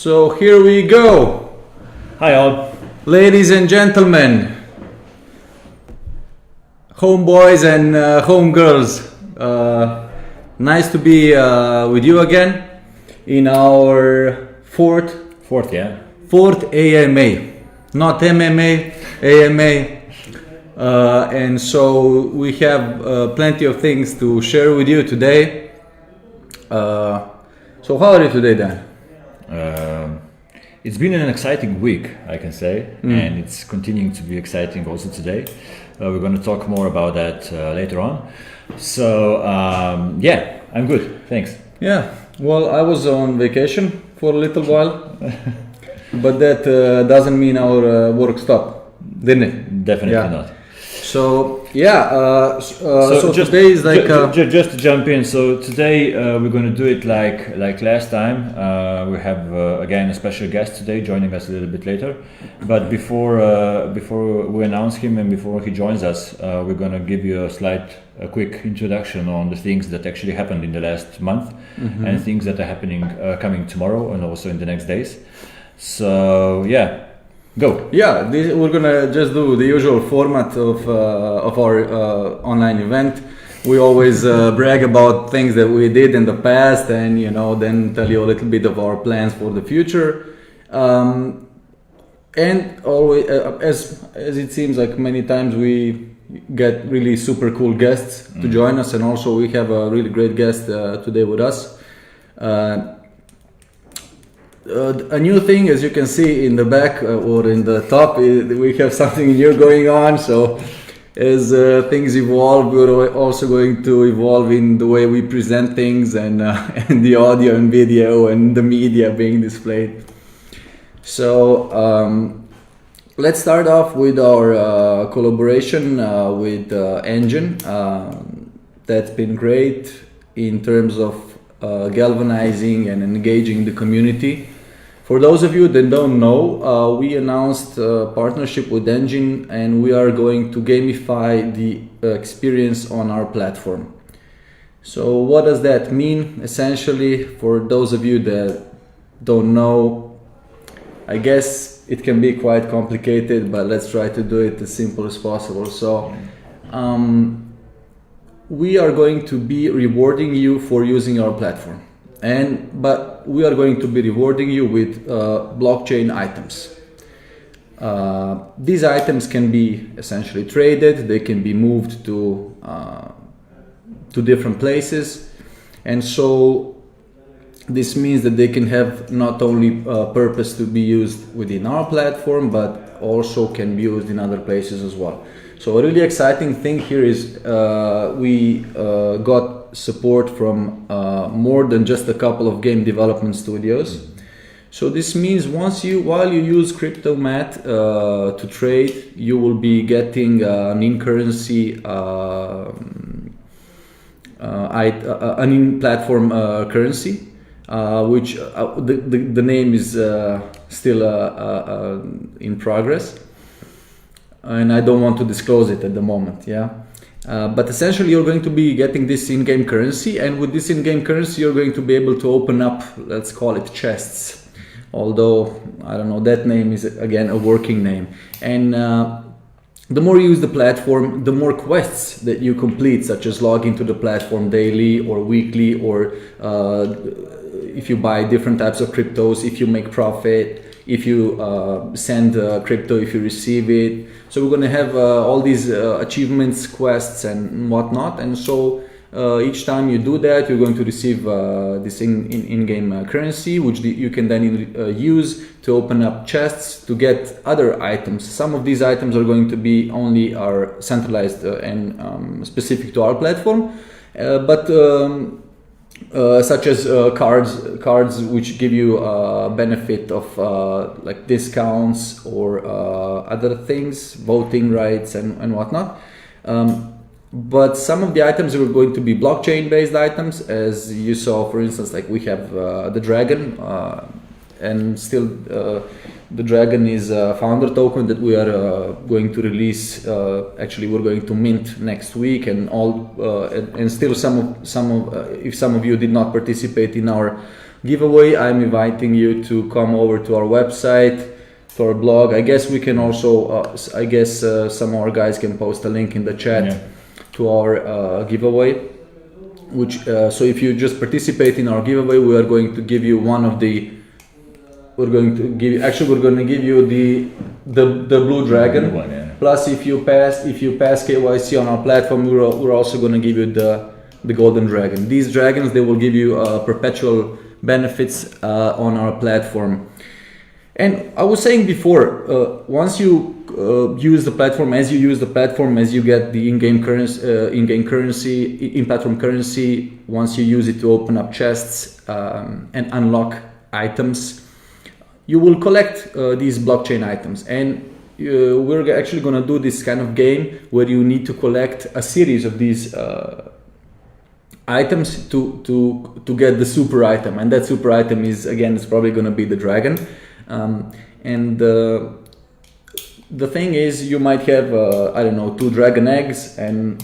So here we go. Hi all. Ladies and gentlemen, homeboys and homegirls, nice to be with you again in our fourth AMA, not MMA, AMA. And so we have plenty of things to share with you today. So how are you today, Dan? It's been an exciting week, I can say, and it's continuing to be exciting also today. We're going to talk more about that later on. So yeah, I'm good, thanks. Yeah, well, I was on vacation for a little while, but that doesn't mean our work stopped, didn't it? Definitely not. So yeah, so today is like just to jump in. So today we're going to do it like last time. We have again a special guest today joining us a little bit later. But before we announce him and before he joins us, we're going to give you a quick introduction on the things that actually happened in the last month and things that are happening coming tomorrow and also in the next days. So yeah. Go. Yeah, we're gonna just do the usual format of our online event. We always brag about things that we did in the past, and then tell you a little bit of our plans for the future. And always, as it seems like many times, we get really super cool guests to join us, and also we have a really great guest today with us. A new thing, as you can see in the back or in the top, we have something new going on. So as things evolve, we're also going to evolve in the way we present things and the audio and video and the media being displayed. So let's start off with our collaboration with Engine. That's been great in terms of galvanizing and engaging the community. For those of you that don't know, we announced a partnership with Engine, and we are going to gamify the experience on our platform. So what does that mean? Essentially, for those of you that don't know, I guess it can be quite complicated, but let's try to do it as simple as possible. So we are going to be rewarding you for using our platform, but we are going to be rewarding you with blockchain items. These items can be essentially traded, they can be moved to different places, and so this means that they can have not only purpose to be used within our platform, but also can be used in other places as well. So a really exciting thing here is we got support from more than just a couple of game development studios. So this means while you use Kriptomat to trade, you will be getting an in-currency, an in-platform currency, which the name is still in progress. And I don't want to disclose it at the moment, but essentially you're going to be getting this in-game currency, and with this in-game currency you're going to be able to open up, let's call it chests, although I don't know, that name is again a working name. And the more you use the platform, the more quests that you complete, such as log into the platform daily or weekly, or if you buy different types of cryptos, if you make profit, if you send crypto, if you receive it. So we're going to have all these achievements, quests and whatnot, and so each time you do that, you're going to receive this in-game currency, which you can then use to open up chests to get other items. Some of these items are going to be only our centralized and specific to our platform, but such as cards which give you benefit of like discounts or other things, voting rights and whatnot. But some of the items are going to be blockchain based items, as you saw, for instance, like we have the dragon, and still the dragon is a founder token that we are going to release. Actually, we're going to mint next week, and still some of if some of you did not participate in our giveaway, I'm inviting you to come over to our website, to our blog. I guess we can also, some of our guys can post a link in the chat to our giveaway. Which so if you just participate in our giveaway, we are going to give you one of the. We're going to give you the blue dragon. One, yeah. Plus, if you pass KYC on our platform, we're also going to give you the golden dragon. These dragons, they will give you perpetual benefits on our platform. And I was saying before, once you use the platform, as you get the in-game currency, in-platform currency, once you use it to open up chests and unlock items, you will collect these blockchain items. And we're actually going to do this kind of game where you need to collect a series of these items to get the super item. And that super item is probably going to be the dragon. And the thing is, you might have 2 dragon eggs, and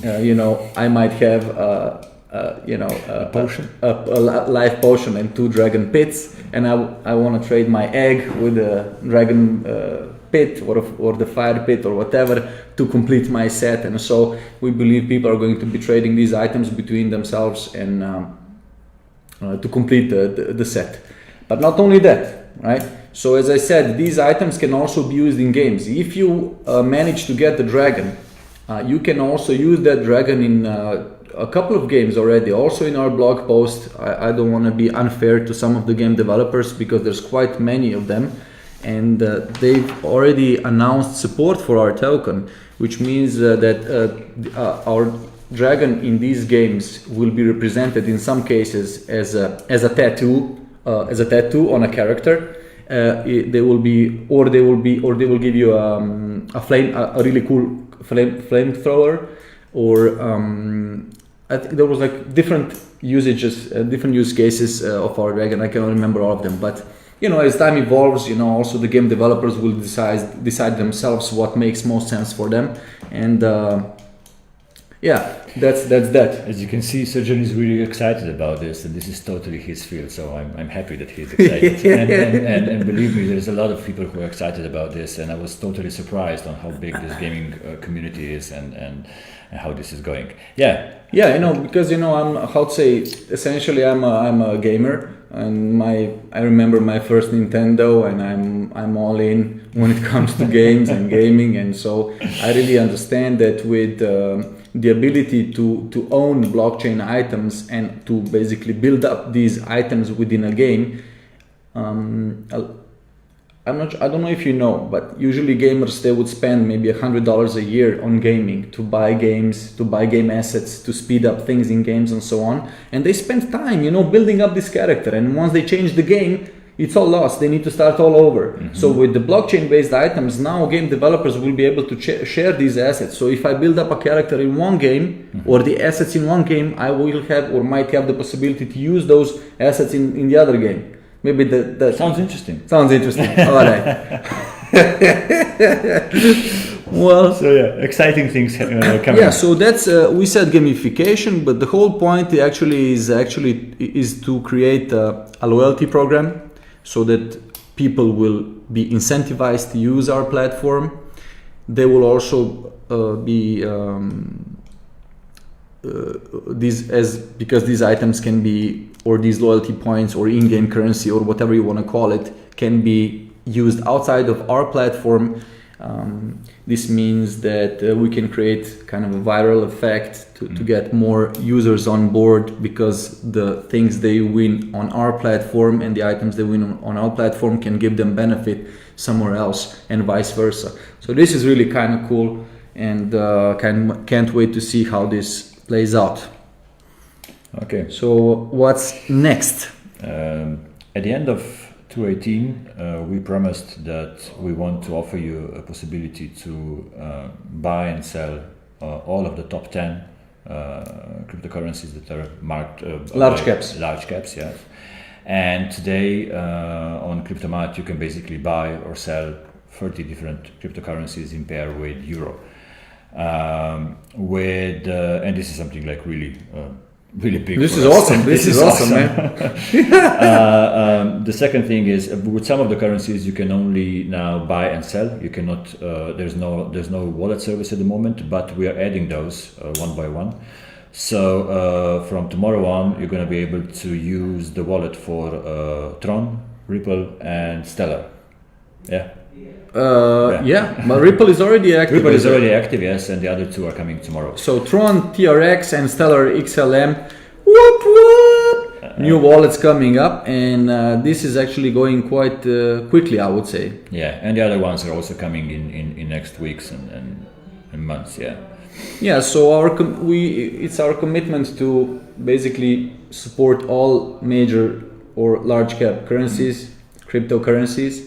I might have a potion, a life potion, and 2 dragon pits, and I want to trade my egg with a dragon pit or the fire pit or whatever to complete my set. And so we believe people are going to be trading these items between themselves and to complete the set. But not only that, right? So as I said, these items can also be used in games. If you manage to get the dragon, you can also use that dragon in a couple of games already. Also in our blog post, I don't want to be unfair to some of the game developers because there's quite many of them, and they've already announced support for our token, which means that our dragon in these games will be represented in some cases as a tattoo on a character. They will give you a really cool flamethrower, or I think there was like different usages, different use cases of our dragon. I cannot remember all of them, but as time evolves, also the game developers will decide themselves what makes most sense for them, and that's that. As you can see, Srdjan is really excited about this, and this is totally his field. So I'm happy that he's excited. and believe me, there's a lot of people who are excited about this, and I was totally surprised on how big this gaming community is and how this is going. Because essentially I'm a gamer, and I remember my first Nintendo, and I'm all in when it comes to games and gaming, and so I really understand that with the ability to own blockchain items and to basically build up these items within a game. I don't know if you know, but usually gamers, they would spend maybe $100 a year on gaming, to buy games, to buy game assets, to speed up things in games and so on. And they spend time, building up this character. And once they change the game, it's all lost. They need to start all over. Mm-hmm. So with the blockchain-based items, now game developers will be able to share these assets. So if I build up a character in one game, mm-hmm. or the assets in one game, I will have or might have the possibility to use those assets in the other game. Maybe that sounds interesting. Sounds interesting. All right. Well, so exciting things coming. Yeah, so that's we said gamification, but the whole point is to create a loyalty program, so that people will be incentivized to use our platform. They will also be because these items can be, or these loyalty points or in-game currency or whatever you want to call it, can be used outside of our platform. This means that we can create kind of a viral effect to get more users on board, because the things they win on our platform and the items they win on our platform can give them benefit somewhere else, and vice versa. So this is really kind of cool, and can't wait to see how this plays out. Okay. So what's next? At the end of 2018, we promised that we want to offer you a possibility to buy and sell all of the top 10 cryptocurrencies that are marked large caps. Large caps, yes. And today on Kriptomat you can basically buy or sell 30 different cryptocurrencies in pair with euro. And this is something like really really big. This for is us. awesome. This is awesome, man. The second thing is with some of the currencies you can only now buy and sell. You cannot. There's no wallet service at the moment, but we are adding those one by one. So from tomorrow on, you're going to be able to use the wallet for Tron, Ripple, and Stellar. Yeah. But Ripple is already active. Ripple is already active, yes, and the other two are coming tomorrow. So Tron, TRX, and Stellar XLM. Whoop whoop! New wallets coming up, and this is actually going quite quickly, I would say. Yeah, and the other ones are also coming in next weeks and months. Yeah. Yeah, so it's our commitment to basically support all major or large cap currencies, cryptocurrencies,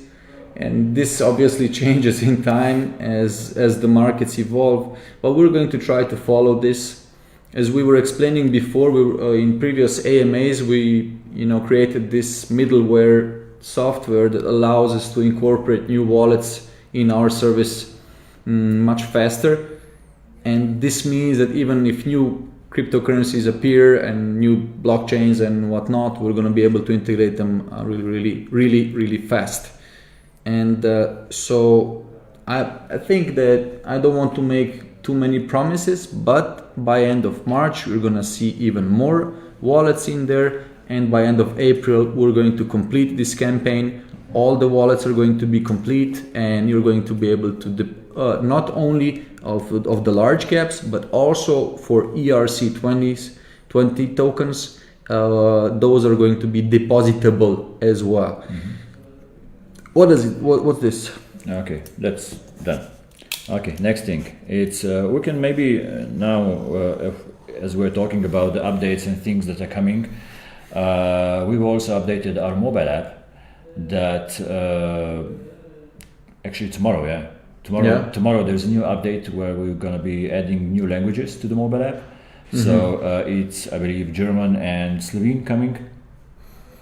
and this obviously changes in time as the markets evolve. But we're going to try to follow this, as we were explaining before. In previous AMAs, we created this middleware software that allows us to incorporate new wallets in our service much faster. And this means that even if new cryptocurrencies appear and new blockchains and whatnot, we're going to be able to integrate them really fast. And so I think that I don't want to make too many promises, but by end of March we're going to see even more wallets in there, and by end of April we're going to complete this campaign. All the wallets are going to be complete, and you're going to be able to not only of the large caps, but also for ERC20 tokens. Those are going to be depositable as well. Mm-hmm. What's this? Okay, that's done. Okay, next thing. It's we can maybe now, as we're talking about the updates and things that are coming, we've also updated our mobile app. That actually tomorrow, yeah. Tomorrow there's a new update where we're gonna be adding new languages to the mobile app. Mm-hmm. So it's, I believe, German and Slovene coming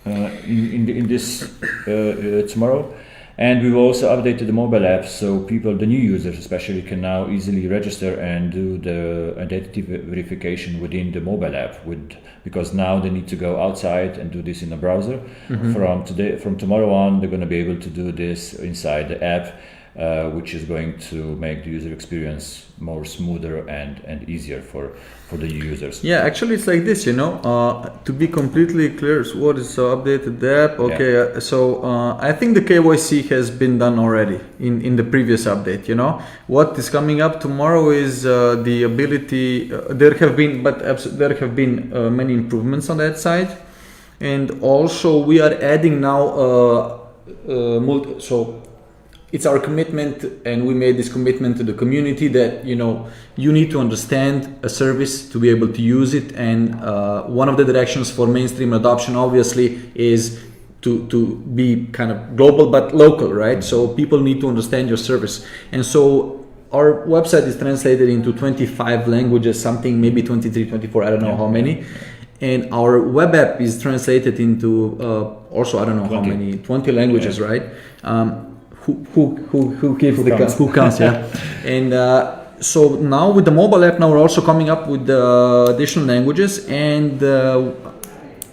in this tomorrow. And we've also updated the mobile app, so people, the new users especially, can now easily register and do the identity verification within the mobile app. Because now they need to go outside and do this in a browser. Mm-hmm. From tomorrow on, they're going to be able to do this inside the app, which is going to make the user experience more smoother and easier for the users. Yeah, actually it's like this, to be completely clear, so what is updated the app? Okay, yeah. So I think the KYC has been done already in the previous update. What is coming up tomorrow is the ability. There have been many improvements on that side, and also we are adding now so it's our commitment, and we made this commitment to the community that you need to understand a service to be able to use it, and one of the directions for mainstream adoption obviously is to be kind of global but local, right? So people need to understand your service, and so our website is translated into 25 languages, something maybe 23, 24, I don't know how many. And our web app is translated into also I don't know 20. How many, 20 languages, right? Who counts, yeah. And so now with the mobile app, now we're also coming up with additional languages, and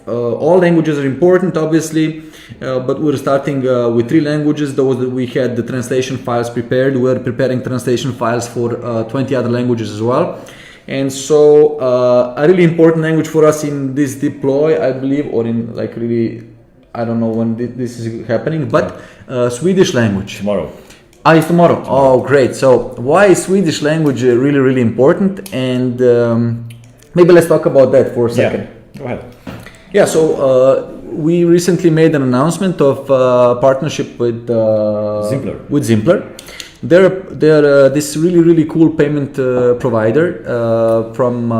all languages are important, obviously, but we're starting with 3 languages. Those that we had the translation files prepared. We're preparing translation files for 20 other languages as well. And so a really important language for us in this deploy, I believe, or in I don't know when this is happening, but Swedish language. Tomorrow. It's tomorrow. Oh, great. So why is Swedish language really, really important? And maybe let's talk about that for a second. Yeah. Go ahead. Yeah, so we recently made an announcement of partnership with Zimpler. They're this really, really cool payment provider from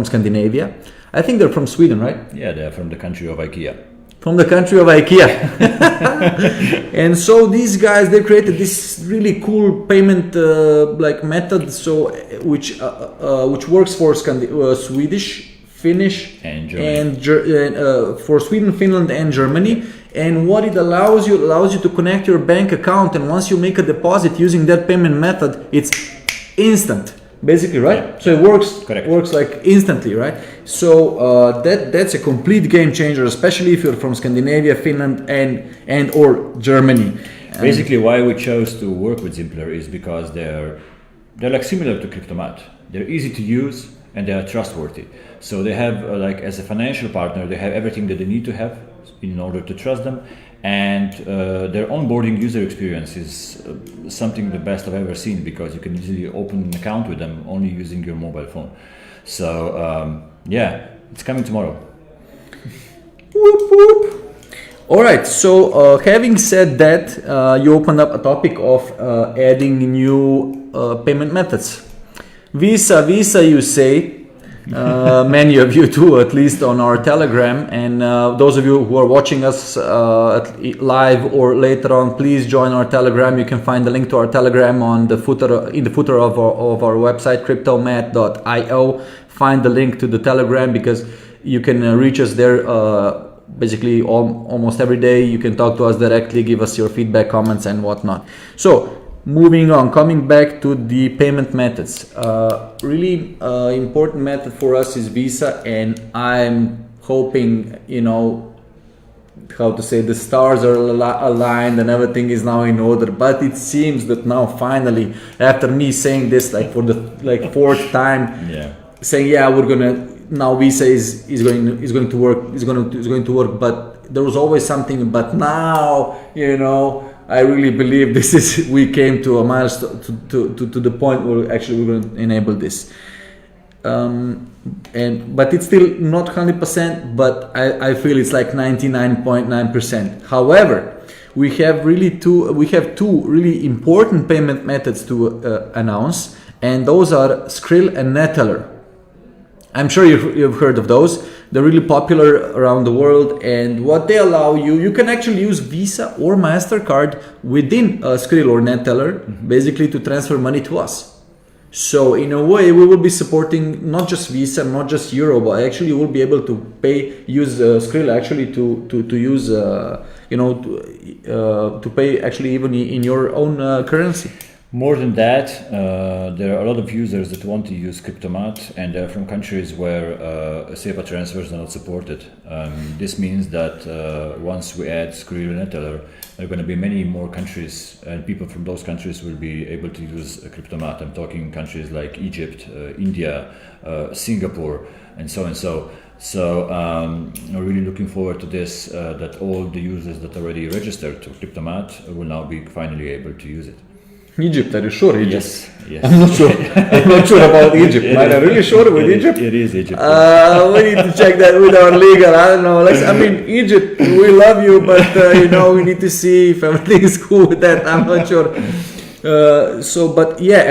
Scandinavia. I think they're from Sweden, right? Yeah, they're from the country of IKEA. From the country of IKEA. And so these guys, they created this really cool payment method, so which works for Swedish, Finnish, and Germany. And for Sweden, Finland, and Germany. And what it allows you to connect your bank account, and once you make a deposit using that payment method, it's instant. basically, right? Yeah. So it works. Correct. Works like instantly, right? So that's a complete game changer, especially if you're from Scandinavia, Finland, and or Germany. Basically, why we chose to work with Zimpler is because they're like similar to Kriptomat. They're easy to use and they are trustworthy. So they have like as a financial partner, they have everything that they need to have in order to trust them. And their onboarding user experience is something the best I've ever seen, because you can easily open an account with them only using your mobile phone. So yeah, it's coming tomorrow. Whoop, whoop. All right. So having said that, you opened up a topic of adding new payment methods. Visa, you say. Many of you too, at least on our Telegram, and those of you who are watching us live or later on, please join our Telegram. You can find the link to our Telegram on the footer, in the footer of our website, Kriptomat.io. Find the link to the Telegram, because you can reach us there basically almost every day. You can talk to us directly, give us your feedback, comments, and whatnot. So moving on, coming back to the payment methods, really important method for us is Visa, and I'm hoping, how to say, the stars are aligned and everything is now in order. But it seems that now finally, after me saying this like for the fourth time, saying we're gonna now Visa is going to work, but there was always something. But now I really believe we came to a milestone, to the point where actually we're going to enable this. But it's still not 100%, but I feel it's like 99.9%. However, we have two really important payment methods to announce, and those are Skrill and Neteller. I'm sure you've heard of those. They're really popular around the world, and what they allow you can actually use Visa or MasterCard within Skrill or Neteller, basically to transfer money to us. So in a way, we will be supporting not just Visa, not just Euro, but actually you will be able to use Skrill actually to use to pay actually even in your own currency. More than that, there are a lot of users that want to use Kriptomat, and they're from countries where SEPA transfers are not supported. This means that once we add Skrill and Neteller, there are going to be many more countries, and people from those countries will be able to use Kriptomat. I'm talking countries like Egypt, India, Singapore, and so and so. So I'm really looking forward to this, that all the users that already registered to Kriptomat will now be finally able to use it. Egypt, are you sure? Egypt? Yes. I'm not sure. I'm not sure about Egypt. Am I really sure with Egypt? It is Egypt. We need to check that with our legal. I don't know. Egypt, we love you, but we need to see if everything is cool with that. I'm not sure.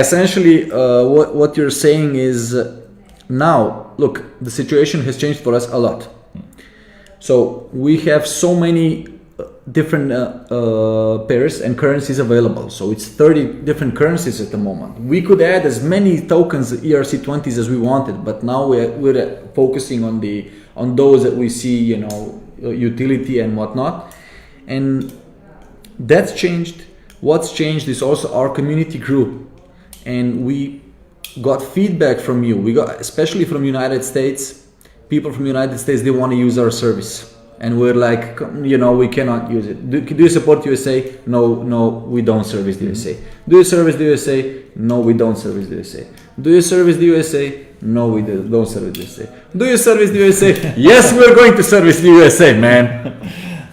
Essentially, what you're saying is now, look, the situation has changed for us a lot. So we have so many different pairs and currencies available. So it's 30 different currencies at the moment. We could add as many tokens, ERC20s, as we wanted, but now we're focusing on those that we see, utility and whatnot. And that's changed. What's changed is also our community grew, and we got feedback from you. We got, especially from United States, people from United States, they want to use our service. And we're like, we cannot use it. Do you support USA? No, we don't service the USA. Do you service the USA? No, we don't service the USA. Do you service the USA? No, we don't service the USA. Do you service the USA? Yes, we're going to service the USA, man.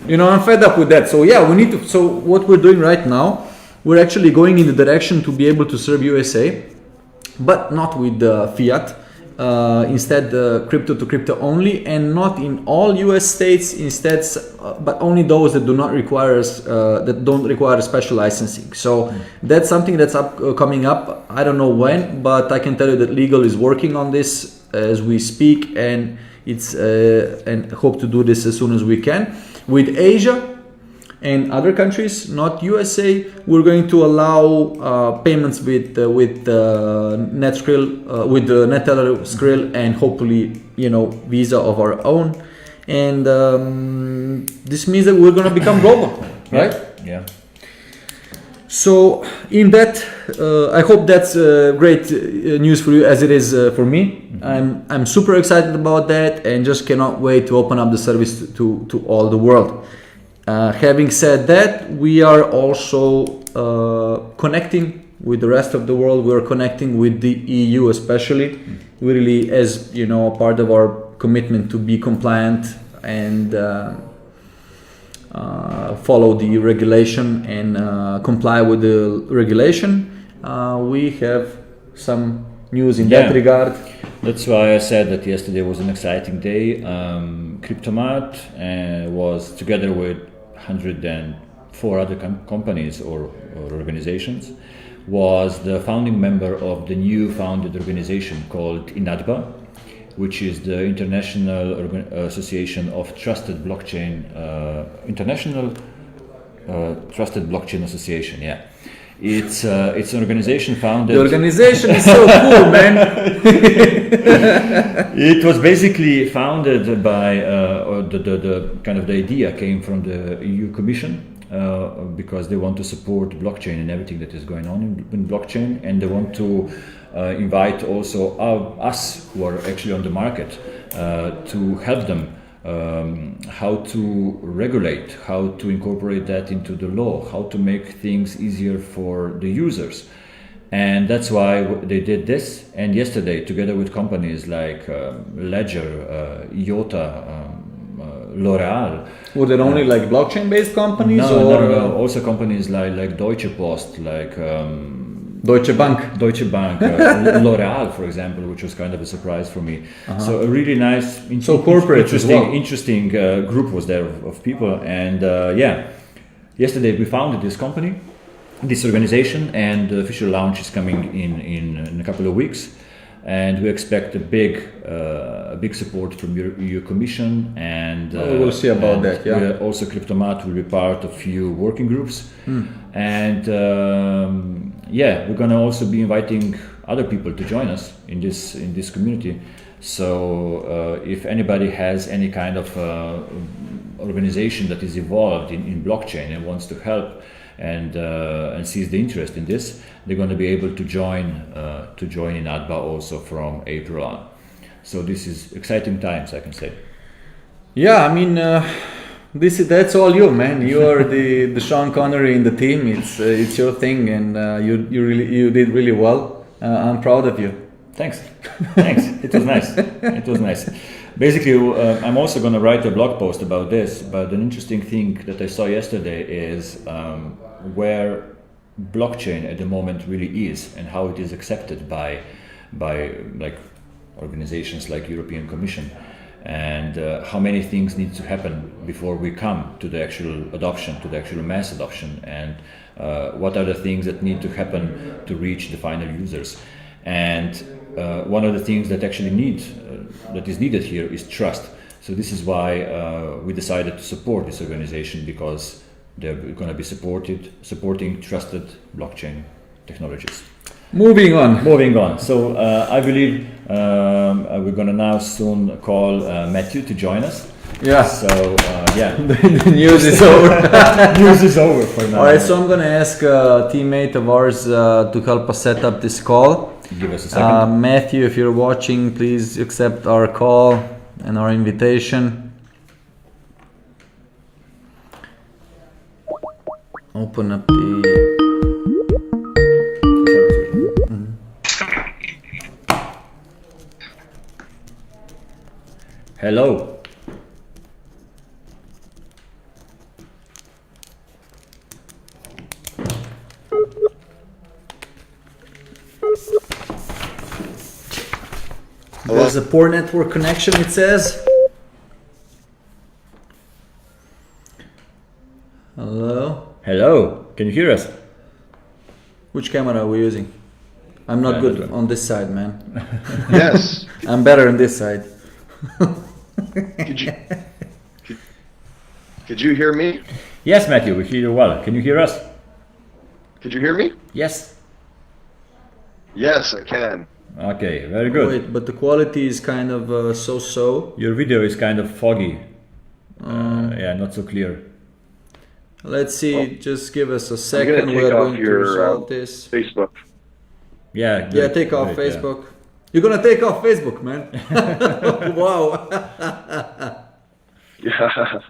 I'm fed up with that. So we need to. So what we're doing right now, we're actually going in the direction to be able to serve USA, but not with fiat. Instead crypto to crypto only, and not in all US states, instead but only those that do not require that don't require special licensing. So that's something that's coming up. I don't know when, but I can tell you that legal is working on this as we speak, and it's and hope to do this as soon as we can. With Asia and other countries, not USA, we're going to allow payments with Netskrill, with the Neteller, Skrill, and hopefully Visa of our own. And this means that we're going to become global, right? Yeah. So in that I hope that's great news for you as it is for me. I'm super excited about that and just cannot wait to open up the service to all the world. Having said that, we are also connecting with the rest of the world. We're connecting with the EU especially. We really, as you know, part of our commitment to be compliant and follow the regulation and comply with the regulation. We have some news in that regard. That's why I said that yesterday was an exciting day. Kriptomat was together with 104 other companies or organizations, was the founding member of the new founded organization called INADBA, which is the International Association of Trusted Blockchain, International Trusted Blockchain Association. Yeah, it's an organization founded. The organization is so cool, man. It was basically founded by, or the kind of the idea came from the EU Commission. Because they want to support blockchain and everything that is going on in blockchain, and they want to invite also us who are actually on the market to help them how to regulate, how to incorporate that into the law, how to make things easier for the users. And that's why they did this. And yesterday, together with companies like Ledger, IOTA, L'Oreal. Were there only like blockchain-based companies? No. Also companies like Deutsche Post, like Deutsche Bank, L'Oreal, for example, which was kind of a surprise for me. So a really nice, interesting group was there of people. And yesterday we founded this company, this organization, and the official launch is coming in a couple of weeks. And we expect a big support from EU Commission, and we'll see about that. Yeah. Also, Kriptomat will be part of few working groups, and we're gonna also be inviting other people to join us in this community. So if anybody has any kind of organization that is involved in blockchain and wants to help and sees the interest in this, they're going to be able to join in ADBA also from April on. So this is exciting times, I can say. Yeah, I mean, that's all you, man. You are the Sean Connery in the team. It's your thing, and you did really well. I'm proud of you. Thanks. It was nice. Basically, I'm also going to write a blog post about this. But an interesting thing that I saw yesterday is where blockchain at the moment really is, and how it is accepted by like organizations like European Commission, and how many things need to happen before we come to the actual adoption, to the actual mass adoption, and what are the things that need to happen to reach the final users. And one of the things that actually that is needed here is trust. So this is why we decided to support this organization, because they're going to be supporting trusted blockchain technologies. Moving on. So I believe we're going to now soon call Matthew to join us. Yeah. So the news is over. News is over for now. All right. So I'm going to ask a teammate of ours to help us set up this call. Give us a second. Matthew, if you're watching, please accept our call and our invitation. Open up the... Hello. There's a poor network connection, it says. Hello. Can you hear us? Which camera are we using? I'm not good on this side, man. Yes. I'm better on this side. Could you hear me? Yes, Matthew, we hear you well. Can you hear us? Could you hear me? Yes. Yes, I can. Okay, very good. Wait, but the quality is kind of so-so. Your video is kind of foggy. Yeah, not so clear. Let's see. Just give us a I'm second. gonna take We're off going to your resolve this. Facebook. Yeah. Yeah, good, take off great, yeah. Facebook. You're gonna take off Facebook, man. Wow. Yeah.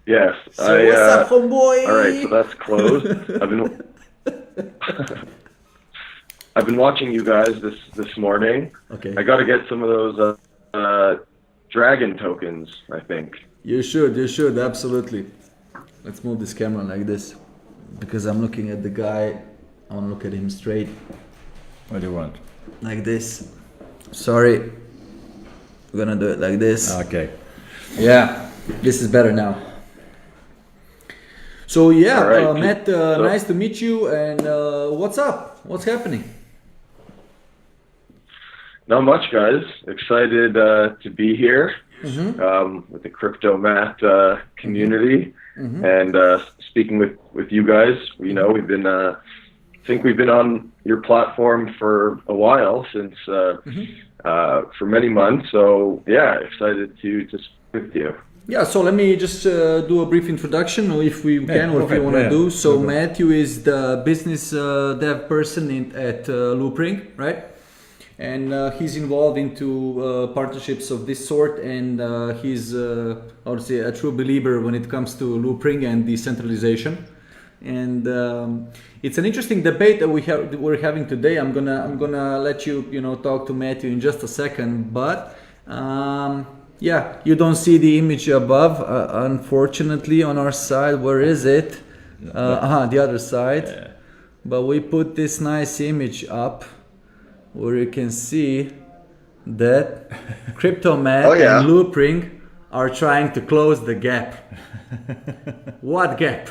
Yes. So what's up, homeboy? All right, so that's closed. I've been watching you guys this morning. Okay. I got to get some of those dragon tokens, I think. You should, absolutely. Let's move this camera like this because I'm looking at the guy. I want to look at him straight. What do you want? Like this. Sorry. We're gonna do it like this. Okay. Yeah, this is better now. So yeah, All right. Matt, nice to meet you. And what's up? What's happening? Not much, guys. Excited to be here with the Kriptomat community and speaking with you guys. You know, we've been I think we've been on your platform for a while, since for many months. So yeah, excited to speak with you. Yeah, so let me just do a brief introduction, or if we can, or if you want to do. So Matthew is the business dev person at Loopring, right? And he's involved into partnerships of this sort, and he's, I would say, a true believer when it comes to Loopring and decentralization. And it's an interesting debate that we're having today. I'm gonna let you talk to Matthew in just a second, but. Yeah, you don't see the image above, unfortunately, on our side. Where is it? The other side. Yeah. But we put this nice image up where you can see that Kriptomat and Loopring are trying to close the gap. What gap?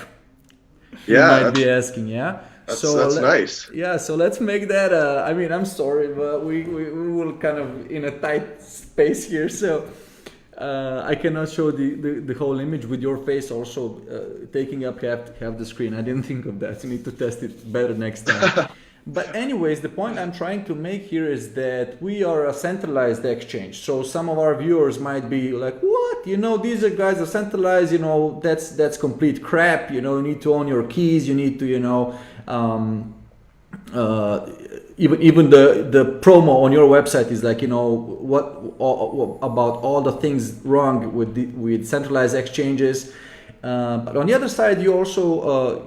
Yeah, You might be asking, yeah? that's nice. Yeah, so let's make that. I mean, I'm sorry, but we will kind of in a tight space here, so I cannot show the whole image with your face also taking up half the screen. I didn't think of that. You need to test it better next time. But anyways, the point I'm trying to make here is that we are a centralized exchange. So some of our viewers might be like, what? These guys are centralized, that's complete crap. You need to own your keys. You need to, even the promo on your website is like, what about all the things wrong with centralized exchanges. But on the other side, you also,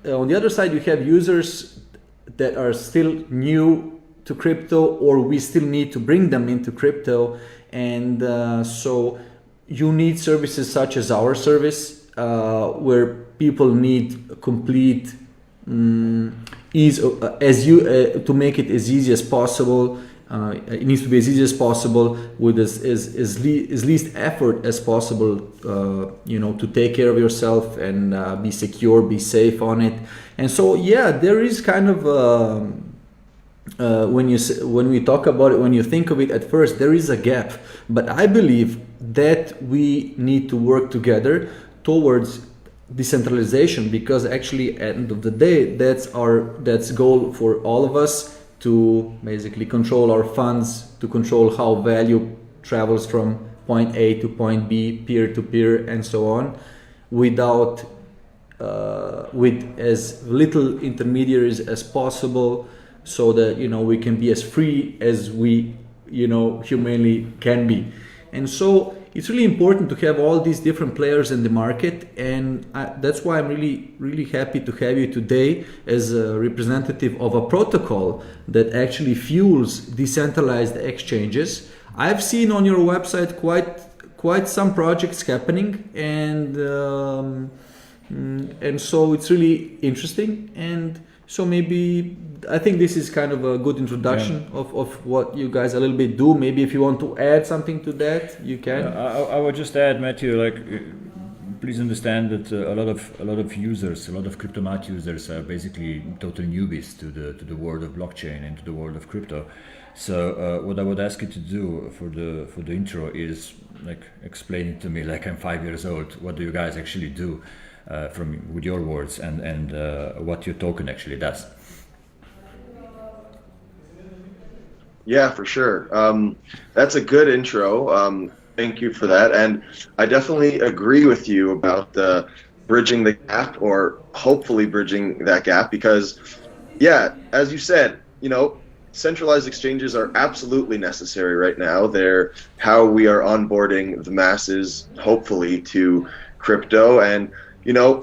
on the other side, you have users that are still new to crypto, or we still need to bring them into crypto. And so you need services such as our service, where people need complete ease to make it as easy as possible. It needs to be as easy as possible with as least effort as possible, to take care of yourself and be secure, be safe on it. And so, yeah, there is kind of, when we talk about it, when you think of it at first, there is a gap. But I believe that we need to work together towards decentralization, because actually at the end of the day, that's goal for all of us, to basically control our funds, to control how value travels from point A to point B, peer to peer, and so on, without with as little intermediaries as possible, so that we can be as free as we humanly can be. And so it's really important to have all these different players in the market, and that's why I'm really happy to have you today as a representative of a protocol that actually fuels decentralized exchanges. I've seen on your website quite some projects happening, and so it's really interesting. And so maybe I think this is kind of a good introduction of what you guys a little bit do. Maybe if you want to add something to that, you can. I would just add, Matthew, please understand that a lot of users, a lot of Kriptomat users are basically total newbies to the world of blockchain and to the world of crypto. So what I would ask you to do for the intro is explain to me, like I'm 5 years old, what do you guys actually do? With your words, and what your token actually does. Yeah, for sure. That's a good intro. Thank you for that. And I definitely agree with you about bridging the gap, or hopefully bridging that gap, because, yeah, as you said, centralized exchanges are absolutely necessary right now. They're how we are onboarding the masses, hopefully, to crypto. And,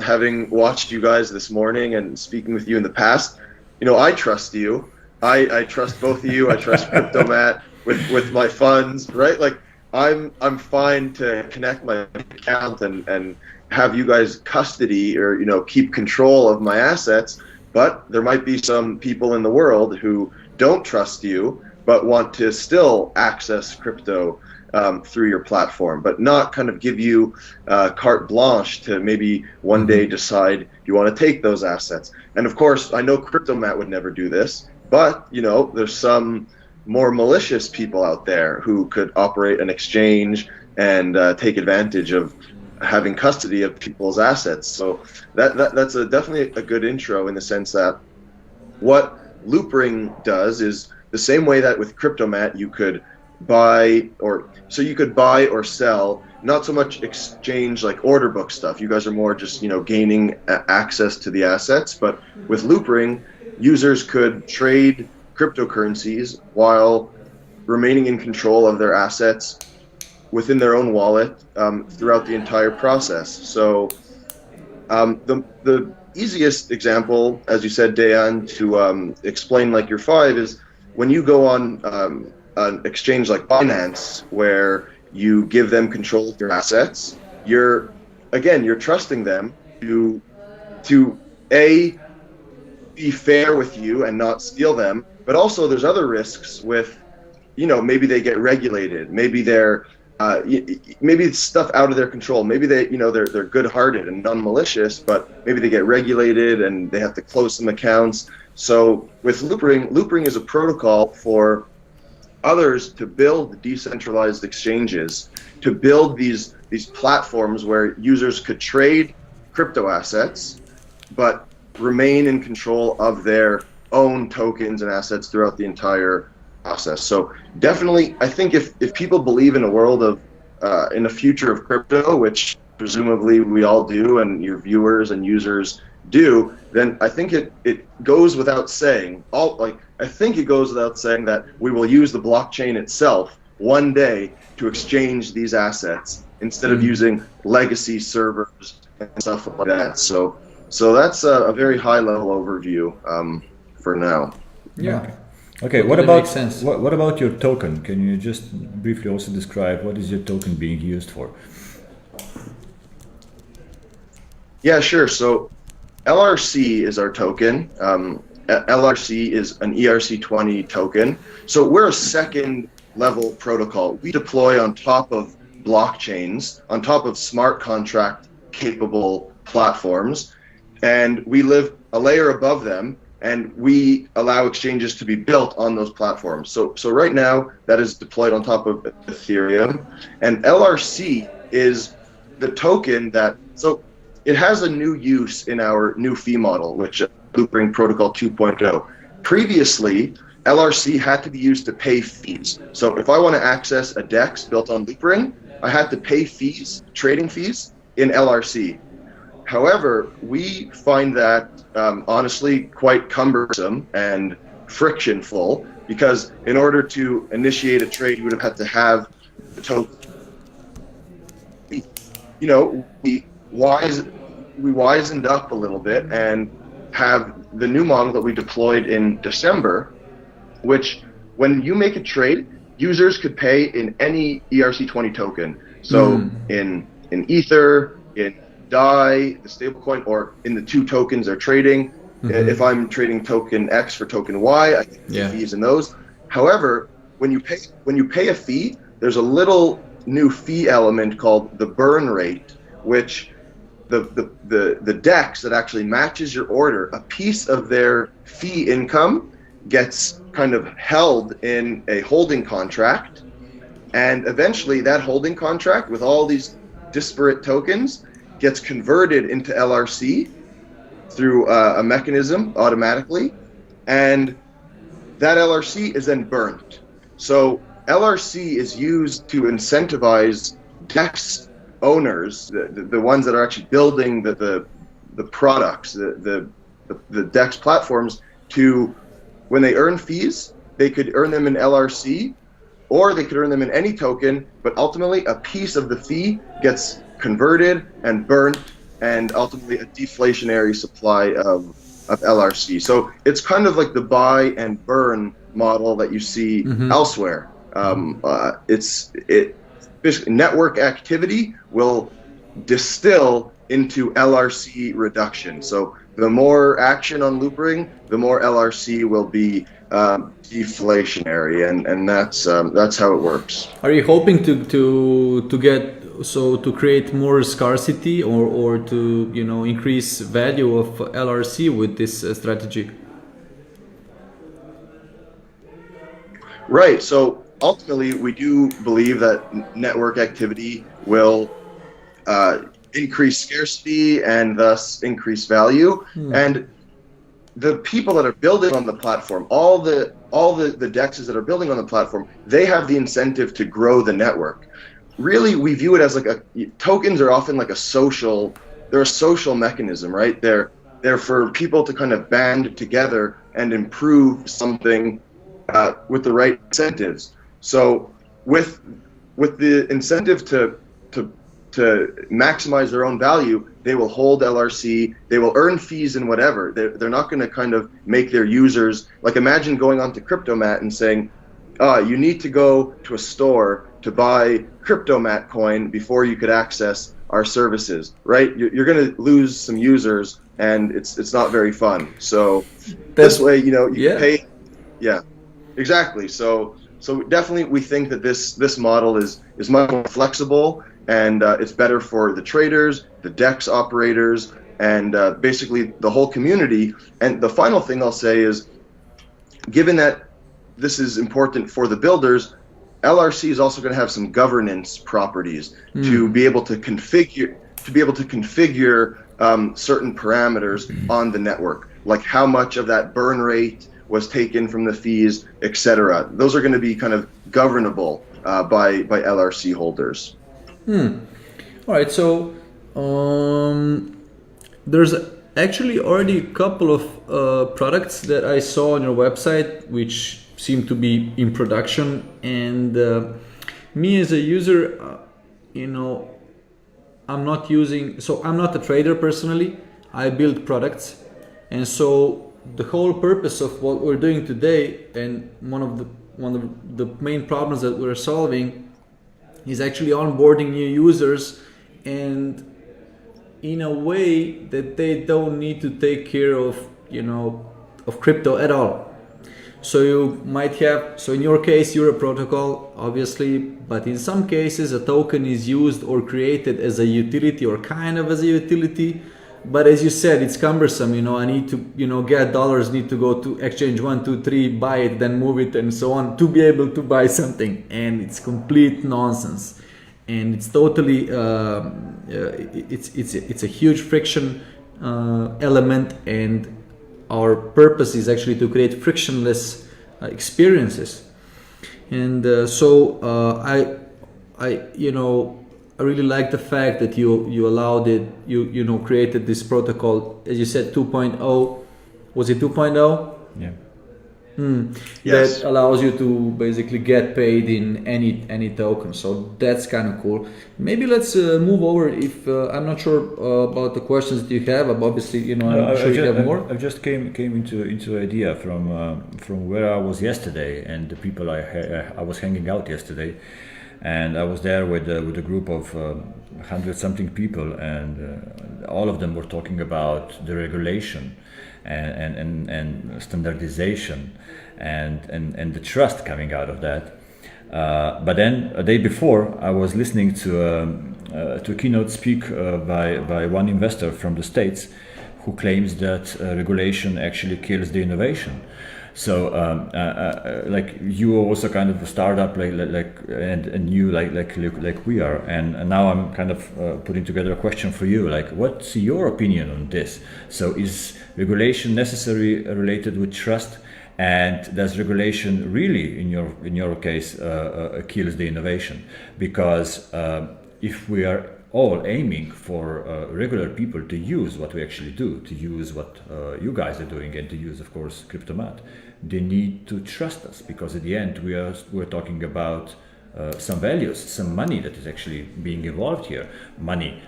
having watched you guys this morning and speaking with you in the past, I trust you. I trust both of you. I trust Kriptomat with my funds, right? Like, I'm fine to connect my account and have you guys custody or keep control of my assets, but there might be some people in the world who don't trust you but want to still access crypto through your platform, but not kind of give you carte blanche to maybe one day decide you want to take those assets. And of course, I know Kriptomat would never do this, but there's some more malicious people out there who could operate an exchange and take advantage of having custody of people's assets. So that's definitely a good intro, in the sense that what Loopring does is the same way that with Kriptomat you could buy or sell, not so much exchange like order book stuff. You guys are more just gaining access to the assets, but with Loopring, users could trade cryptocurrencies while remaining in control of their assets within their own wallet throughout the entire process. So the easiest example, as you said, Dejan, to explain like your 5 is when you go on an exchange like Binance, where you give them control of your assets, you're trusting them to be fair with you and not steal them. But also there's other risks with, maybe they get regulated, maybe they're maybe it's stuff out of their control. Maybe they're good-hearted and non-malicious, but maybe they get regulated and they have to close some accounts. So with Loopring is a protocol for others to build decentralized exchanges, to build these platforms where users could trade crypto assets, but remain in control of their own tokens and assets throughout the entire process. So definitely, I think if people believe in a world of in a future of crypto, which presumably we all do, and your viewers and users do, then I think it goes without saying. I think it goes without saying that we will use the blockchain itself one day to exchange these assets instead of using legacy servers and stuff like that. So that's a very high level overview for now. Yeah. Okay. What about your token? Can you just briefly also describe what is your token being used for? Yeah, sure. So LRC is our token. LRC is an ERC20 token. So we're a second level protocol. We deploy on top of blockchains, on top of smart contract capable platforms, and we live a layer above them, and we allow exchanges to be built on those platforms. So right now that is deployed on top of Ethereum, and LRC is the token so it has a new use in our new fee model, which Loopring Protocol 2.0. Previously, LRC had to be used to pay fees. So if I want to access a DEX built on Loopring, I had to pay fees, trading fees, in LRC. However, we find that honestly quite cumbersome and frictionful, because in order to initiate a trade, you would have had to have the token. We wisened up a little bit and have the new model that we deployed in December, which when you make a trade, users could pay in any ERC20 token. So in Ether, in DAI, the stablecoin, or in the two tokens they're trading. If I'm trading token X for token Y, I get fees in those. However, when you pay a fee, there's a little new fee element called the burn rate, which the DEX that actually matches your order, a piece of their fee income gets kind of held in a holding contract, and eventually that holding contract with all these disparate tokens gets converted into LRC through a mechanism automatically, and that LRC is then burnt. So LRC is used to incentivize DEX owners, the ones that are actually building the products, the DEX platforms, to, when they earn fees, they could earn them in LRC, or they could earn them in any token, but ultimately a piece of the fee gets converted and burnt, and ultimately a deflationary supply of LRC. So it's kind of like the buy and burn model that you see elsewhere. Basically, network activity will distill into LRC reduction. So the more action on Loopring, the more LRC will be deflationary, and that's how it works. Are you hoping to create more scarcity or to increase value of LRC with this strategy? Right. So ultimately, we do believe that network activity will increase scarcity and thus increase value. And the people that are building on the platform, all the DEXs that are building on the platform, they have the incentive to grow the network. Really, we view it as like tokens are often like they're a social mechanism, right? They're for people to kind of band together and improve something with the right incentives. So with the incentive to maximize their own value, they will hold LRC, they will earn fees and whatever. They're not going to kind of make their users, like imagine going onto Kriptomat and saying, you need to go to a store to buy Kriptomat coin before you could access our services, right? You're going to lose some users, and it's not very fun. So this way, you pay. Yeah, exactly. So definitely we think that this model is much more flexible, and it's better for the traders, the DEX operators, and basically the whole community. And the final thing I'll say is, given that this is important for the builders, LRC is also going to have some governance properties to be able to configure certain parameters on the network, like how much of that burn rate was taken from the fees, etc. Those are going to be kind of governable by LRC holders. All right. So there's actually already a couple of products that I saw on your website which seem to be in production, and me as a user, I'm not a trader personally. I build products, and so the whole purpose of what we're doing today, and one of the main problems that we're solving, is actually onboarding new users, and in a way that they don't need to take care of crypto at all. So you might have, in your case, you're a protocol, obviously, but in some cases a token is used or created as a utility or kind of as a utility. But as you said, it's cumbersome. I need to, get dollars, need to go to exchange 1, 2, 3, buy it, then move it, and so on to be able to buy something. And it's complete nonsense. And it's totally, it's a huge friction element, and our purpose is actually to create frictionless experiences. And I really like the fact that you allowed it, you created this protocol, as you said, 2.0. Was it 2.0? Yeah. Yes. That allows you to basically get paid in any token. So that's kind of cool. Maybe let's move over. If I'm not sure about the questions that you have. Obviously, I'm sure you have more. I just came into idea from where I was yesterday, and the people I was hanging out yesterday, and I was there with a group of 100-something people, and all of them were talking about the regulation and standardization and the trust coming out of that. But then a day before, I was listening to a keynote speak by one investor from the States, who claims that regulation actually kills the innovation. So, like you are also kind of a startup, and you like we are, and now I'm kind of putting together a question for you. Like, what's your opinion on this? So, is regulation necessary related with trust, And does regulation really, in your case, kills the innovation? Because if we are all aiming for regular people to use what we actually do, to use what you guys are doing, and to use, of course, Kriptomat, they need to trust us, because at the end we're talking about some values, some money that is actually being involved here, money,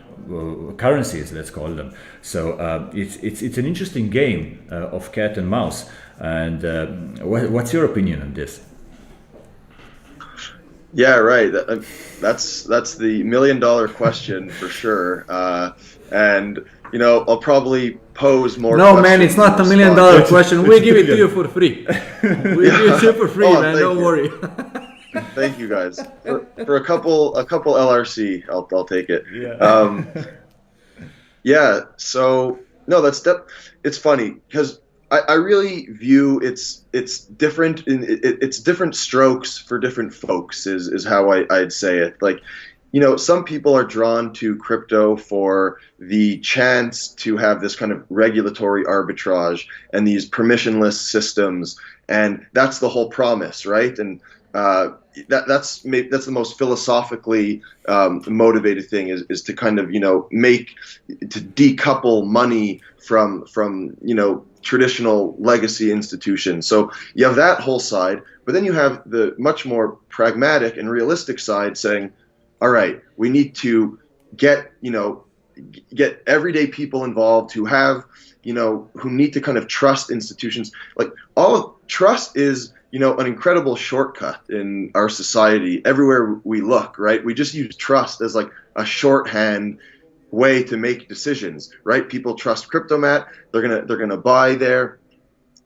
currencies, let's call them. So it's an interesting game of cat and mouse. And what's your opinion on this? Yeah, right. That's the $1 million question for sure. And I'll probably pose more. No, man, it's not $1 million question. We give it to you for free. We give it to you for free, man. Don't worry. Thank you, guys. For a couple LRC, I'll take it. Yeah. Yeah. So no, it's funny because I really view it's different. It's different strokes for different folks is how I'd say it. Like, some people are drawn to crypto for the chance to have this kind of regulatory arbitrage and these permissionless systems, and that's the whole promise, right? And that's the most philosophically motivated thing is to kind of to decouple money from traditional legacy institutions. So you have that whole side, but then you have the much more pragmatic and realistic side saying, all right, we need to get everyday people involved who have who need to kind of trust institutions. Like trust is an incredible shortcut in our society everywhere we look, right? We just use trust as like a shorthand way to make decisions, right? People trust Kriptomat, they're gonna buy there.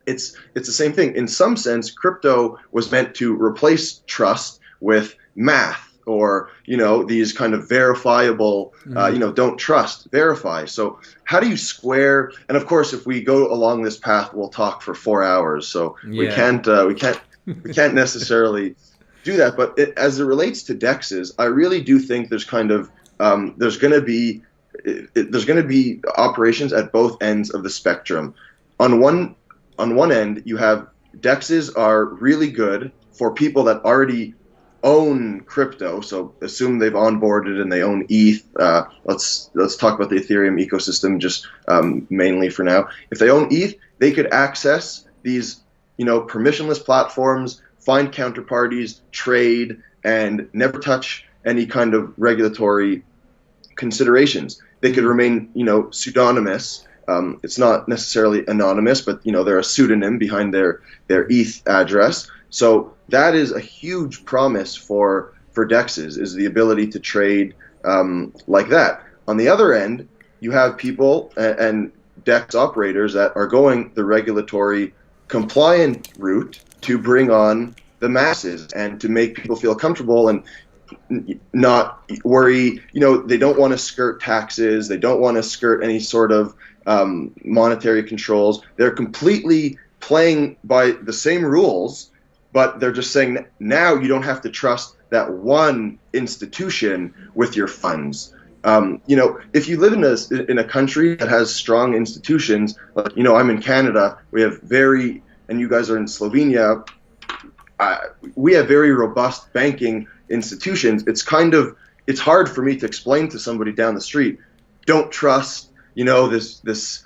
It's the same thing. In some sense, crypto was meant to replace trust with math, or these kind of verifiable don't trust, verify. So how do you square? And of course, if we go along this path, we'll talk for 4 hours, so we can't necessarily do that. But as it relates to DEXs, I really do think there's kind of there's going to be operations at both ends of the spectrum. On one end, you have DEXs are really good for people that already own crypto. So assume they've onboarded and they own ETH. Let's talk about the Ethereum ecosystem just mainly for now. If they own ETH, they could access these permissionless platforms, find counterparties, trade, and never touch any kind of regulatory considerations. They could remain, pseudonymous. It's not necessarily anonymous, but they're a pseudonym behind their ETH address. So that is a huge promise for DEXs, is the ability to trade like that. On the other end, you have people and DEX operators that are going the regulatory compliant route to bring on the masses and to make people feel comfortable and not worry. They don't want to skirt taxes. They don't want to skirt any sort of monetary controls. They're completely playing by the same rules, but they're just saying now you don't have to trust that one institution with your funds. If you live in a country that has strong institutions, like, I'm in Canada, we have and you guys are in Slovenia, we have very robust banking institutions. It's hard for me to explain to somebody down the street, don't trust, this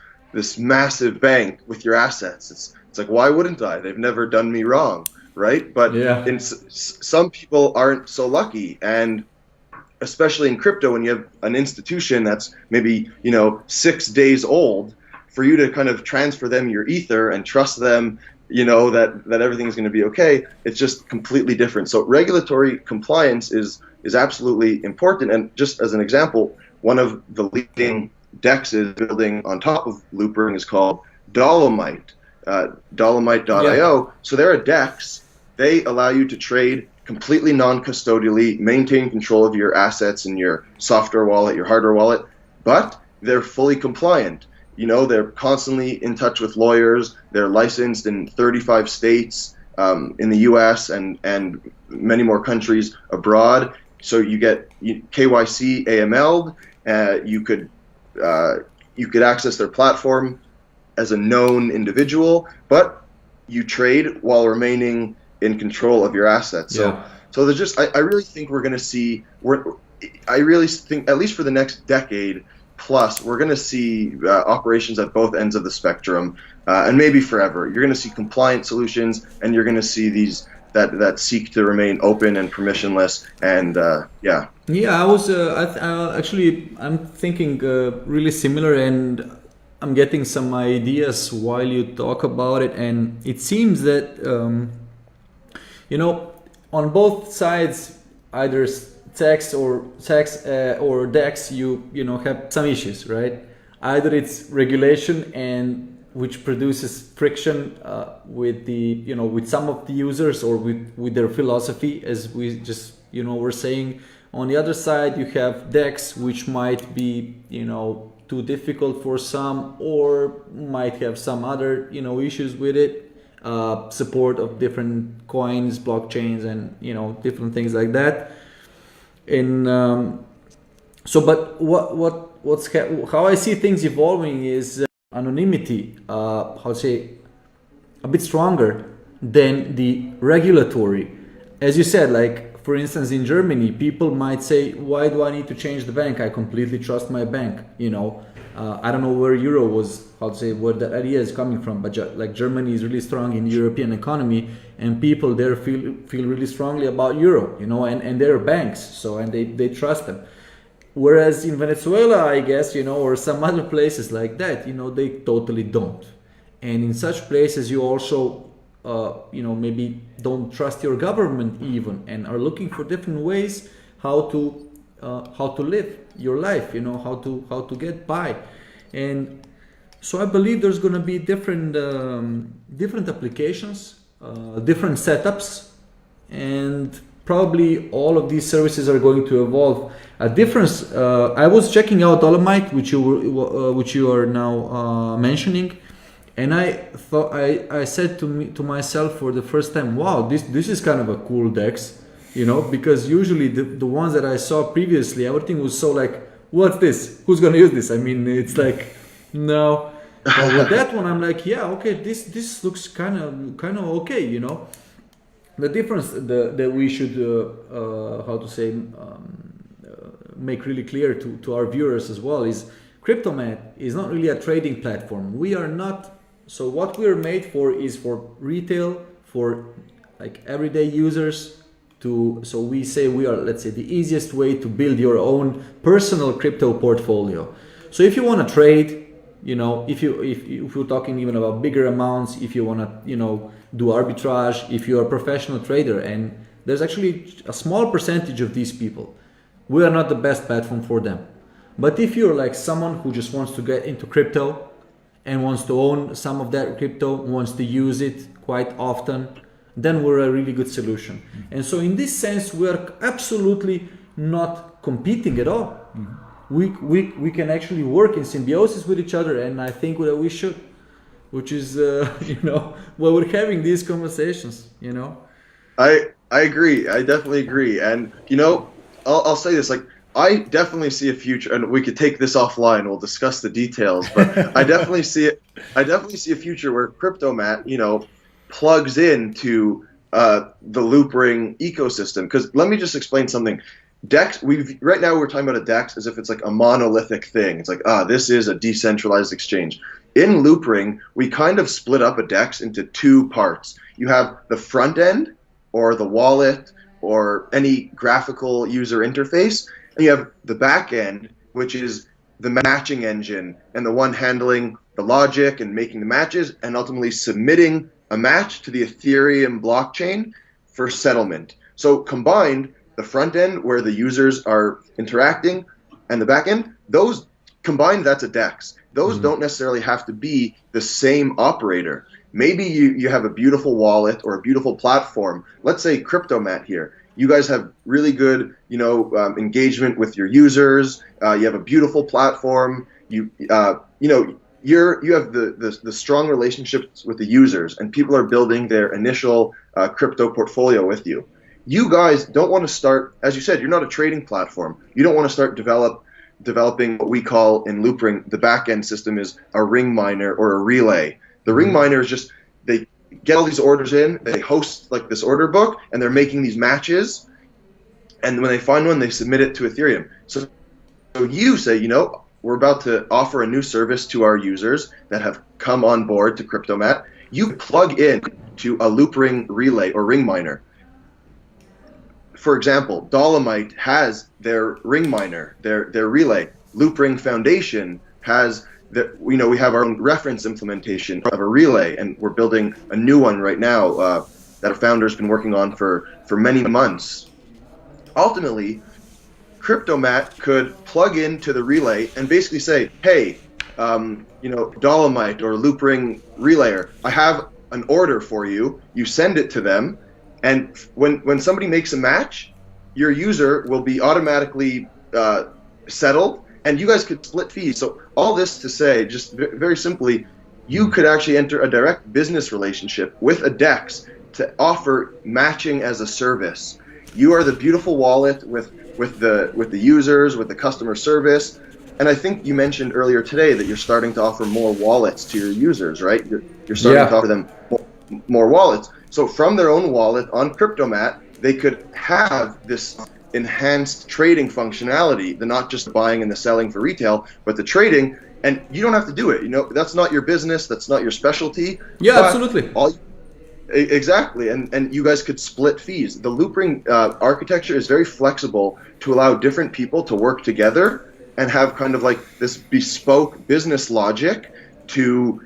massive bank with your assets. It's like, why wouldn't I? They've never done me wrong, right? But some people aren't so lucky, and especially in crypto, when you have an institution that's maybe 6 days old, for you to kind of transfer them your ether and trust them, that everything's going to be okay, it's just completely different. So regulatory compliance is absolutely important. And just as an example, one of the leading DEXs building on top of Loopring is called Dolomite, Dolomite.io. So they're a DEX. They allow you to trade completely non-custodially, maintain control of your assets in your software wallet, your hardware wallet, but they're fully compliant. They're constantly in touch with lawyers. They're licensed in 35 states in the U.S. and many more countries abroad. So you get KYC AML'd. You could access their platform as a known individual, but you trade while remaining in control of your assets. So there's just I really think we're going to see I really think at least for the next decade plus we're going to see operations at both ends of the spectrum, and maybe forever. You're going to see compliant solutions, and you're going to see these that seek to remain open and permissionless, and yeah. I was I'm thinking really similar, and I'm getting some ideas while you talk about it, and it seems that on both sides, either tax or DEX, you have some issues, right? Either it's regulation and which produces friction with the with some of the users or with their philosophy, as we just were saying. On the other side, you have DEX, which might be too difficult for some, or might have some other issues with it, support of different coins, blockchains, and different things like that. And but how I see things evolving is anonymity, a bit stronger than the regulatory. As you said, like for instance in Germany, people might say, why do I need to change the bank? I completely trust my bank. I don't know where Euro was, where that idea is coming from, but like Germany is really strong in the European economy, and people there feel really strongly about Euro, and their banks, and they trust them. Whereas in Venezuela, I guess, or some other places like that, they totally don't. And in such places, you also, maybe don't trust your government even, and are looking for different ways how to live your life, how to get by. And so I believe there's going to be different applications, different setups, and probably all of these services are going to evolve. A difference. I was checking out Dolomite, which you are now mentioning, and I thought I said to myself for the first time, wow, this is kind of a cool DEX, because usually the ones that I saw previously, everything was so like, what's this? Who's gonna use this? I mean, it's like, no. But with that one, I'm like, yeah, okay, this looks kind of okay, The difference that we should make really clear to our viewers as well is Kriptomat is not really a trading platform. We are not. So what we're made for is for retail, for like everyday users. So we say we are, let's say, the easiest way to build your own personal crypto portfolio. So if you want to trade, if you're talking even about bigger amounts, if you want to do arbitrage, if you're a professional trader, and there's actually a small percentage of these people, we are not the best platform for them. But if you're like someone who just wants to get into crypto and wants to own some of that crypto, wants to use it quite often, then we're a really good solution. And so in this sense, we're absolutely not competing at all. We can actually work in symbiosis with each other, and I think that we should, which is why we're having these conversations. I agree. I definitely agree. And I'll say this, like, I definitely see a future, and we could take this offline. We'll discuss the details, but I definitely see it. I definitely see a future where Kriptomat, plugs into the Loopring ecosystem. Because let me just explain something. DEX, right now we're talking about a DEX as if it's like a monolithic thing. It's like, this is a decentralized exchange. In Loopring, we kind of split up a DEX into two parts. You have the front end, or the wallet, or any graphical user interface, and you have the back end, which is the matching engine, and the one handling the logic and making the matches, and ultimately submitting a match to the Ethereum blockchain for settlement. So combined, the front end where the users are interacting and the back end, those combined, that's a DEX. Those don't necessarily have to be the same operator. Maybe you have a beautiful wallet or a beautiful platform. Let's say Kriptomat here. You guys have really good, engagement with your users. You have a beautiful platform. You have the strong relationships with the users, and people are building their initial crypto portfolio with you. You guys don't want to start, as you said, you're not a trading platform. You don't want to start developing what we call in Loopring, the back end system is a ring miner or a relay. The ring miner is just, get all these orders in, they host like this order book, and they're making these matches, and when they find one, they submit it to Ethereum. So you say, we're about to offer a new service to our users that have come on board to Kriptomat. You plug in to a Loopring relay or ring miner. For example, Dolomite has their ring miner, their relay. Loopring Foundation has we have our own reference implementation of a relay, and we're building a new one right now that a founder's been working on for many months. Ultimately, Kriptomat could plug into the relay and basically say, hey, Dolomite or Loopring relayer, I have an order for you. You send it to them, and when somebody makes a match, your user will be automatically settled, and you guys could split fees. So all this to say, just very simply, you could actually enter a direct business relationship with a DEX to offer matching as a service. You are the beautiful wallet with the users, with the customer service. And I think you mentioned earlier today that you're starting to offer more wallets to your users, right? You're starting to offer them more wallets. So from their own wallet on Kriptomat, they could have this enhanced trading functionality, the not just buying and the selling for retail, but the trading, and you don't have to do it. That's not your business, that's not your specialty. Yeah, absolutely. Exactly, and you guys could split fees. The Loopring architecture is very flexible to allow different people to work together and have kind of like this bespoke business logic to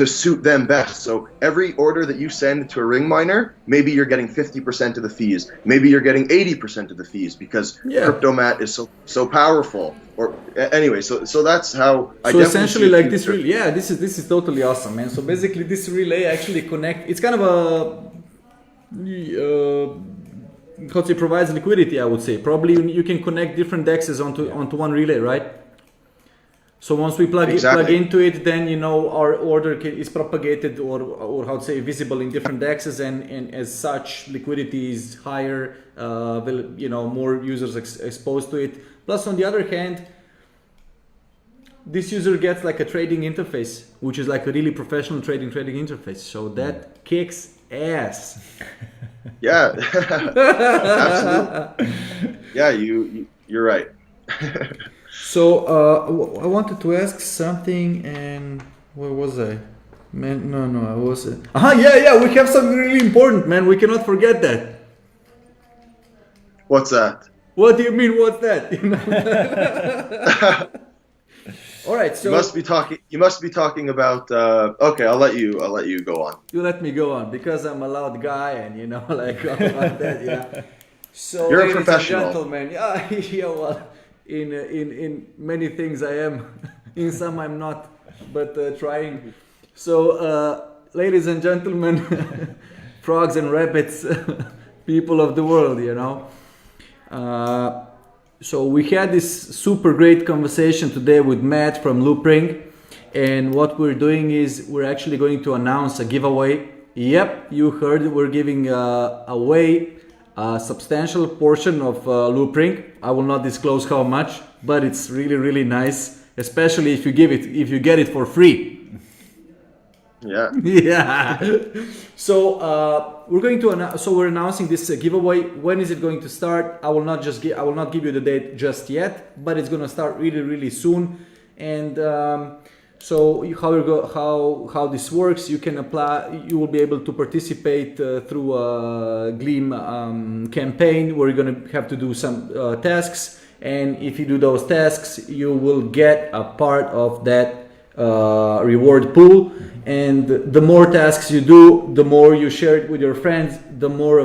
suit them best. So every order that you send to a ring miner, maybe you're getting 50% of the fees. Maybe you're getting 80% of the fees because Kriptomat is so powerful. Or anyway, so that's how. So essentially, like this relay, this is totally awesome, man. So basically, this relay actually it's kind of a provides liquidity, I would say. Probably you can connect different DEXs onto one relay, right? So once we plug into it, then our order is propagated or how to say visible in different DEXs, and as such liquidity is higher. More users exposed to it. Plus, on the other hand, this user gets like a trading interface, which is like a really professional trading interface. So that kicks ass. Yeah, absolutely. Yeah, you're right. So I wanted to ask something, and where was I? Man, no, I wasn't. Yeah, we have something really important, man. We cannot forget that. What's that? What do you mean? What's that? All right, so you must be talking about. Okay, I'll let you go on. You let me go on because I'm a loud guy, and like all about that. Yeah. So, you're a ladies professional. and gentlemen, yeah. Well, in many things I am, in some I'm not, but trying. So, ladies and gentlemen, frogs and rabbits, people of the world, So we had this super great conversation today with Matt from Loopring, and what we're doing is we're actually going to announce a giveaway. Yep, you heard it. We're giving away a substantial portion of Loopring. I will not disclose how much, but it's really, really nice, especially if you get it for free. Yeah. Yeah. So we're announcing this giveaway. When is it going to start? I will not give you the date just yet, but it's going to start really, really soon. And so how this works? You can apply. You will be able to participate through a Gleam campaign where you're going to have to do some tasks. And if you do those tasks, you will get a part of that reward pool. And the more tasks you do, the more you share it with your friends, the more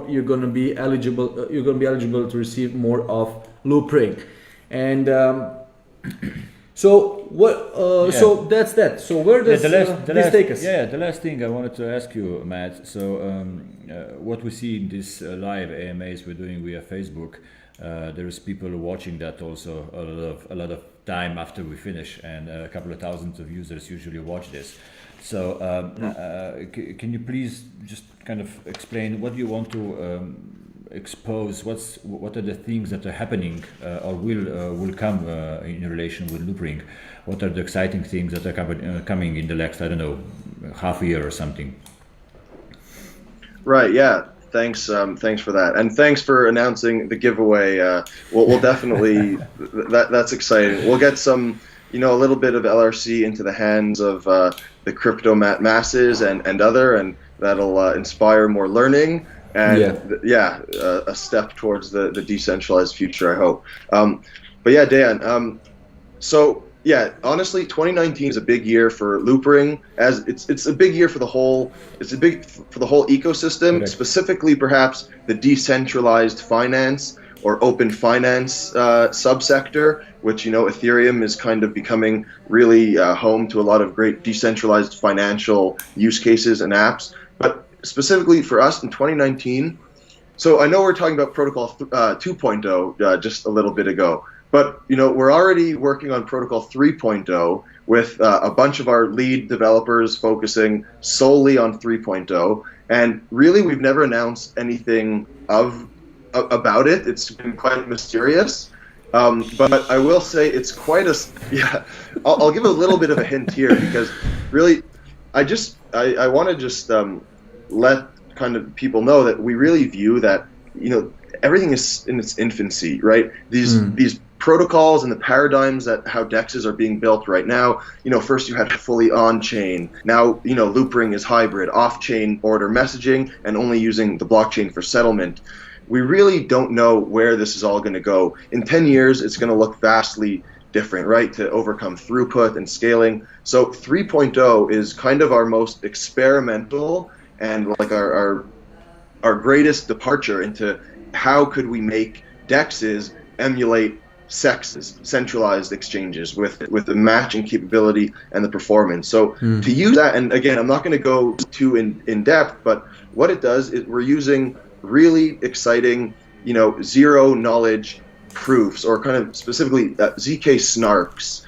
you're going to be eligible. You're going to be eligible to receive more of Loopring. And so what? So that's that. So where does this take us? Yeah, the last thing I wanted to ask you, Matt. So what we see in this live AMAs we're doing via Facebook, there's people watching that also a lot of time after we finish, and a couple of thousands of users usually watch this. So can you please just kind of explain what you want to expose what are the things that are happening or will come in relation with Loopring. What are the exciting things that are coming in the next, I don't know, half a year or something? Right. Yeah. Thanks. Thanks for that, and thanks for announcing the giveaway. We'll definitely that's exciting. We'll get some, a little bit of LRC into the hands of the Kriptomat masses and that'll inspire more learning and a step towards the decentralized future, I hope. But yeah, Dejan. So yeah, honestly, 2019 is a big year for Loopring, as it's a big year for the whole. It's a big for the whole ecosystem, Correct. Specifically perhaps the decentralized finance or open finance subsector, which Ethereum is kind of becoming really home to a lot of great decentralized financial use cases and apps. But specifically for us in 2019, so I know we're talking about Protocol 2.0 just a little bit ago. But we're already working on Protocol 3.0 with a bunch of our lead developers focusing solely on 3.0, and really we've never announced anything about it. It's been quite mysterious, but I will say it's quite a I'll give a little bit of a hint here, because really I want to just let kind of people know that we really view that everything is in its infancy, right? These protocols and the paradigms that how DEXs are being built right now. First you had fully on-chain. Now, Loopring is hybrid, off-chain order messaging, and only using the blockchain for settlement. We really don't know where this is all going to go. In 10 years, it's going to look vastly different, right? To overcome throughput and scaling. So 3.0 is kind of our most experimental and like our greatest departure into how could we make DEXs emulate SEXs, centralized exchanges, with the matching capability and the performance. So to use that, and again, I'm not going to go too in depth, but what it does is we're using really exciting, zero knowledge proofs, or kind of specifically ZK snarks,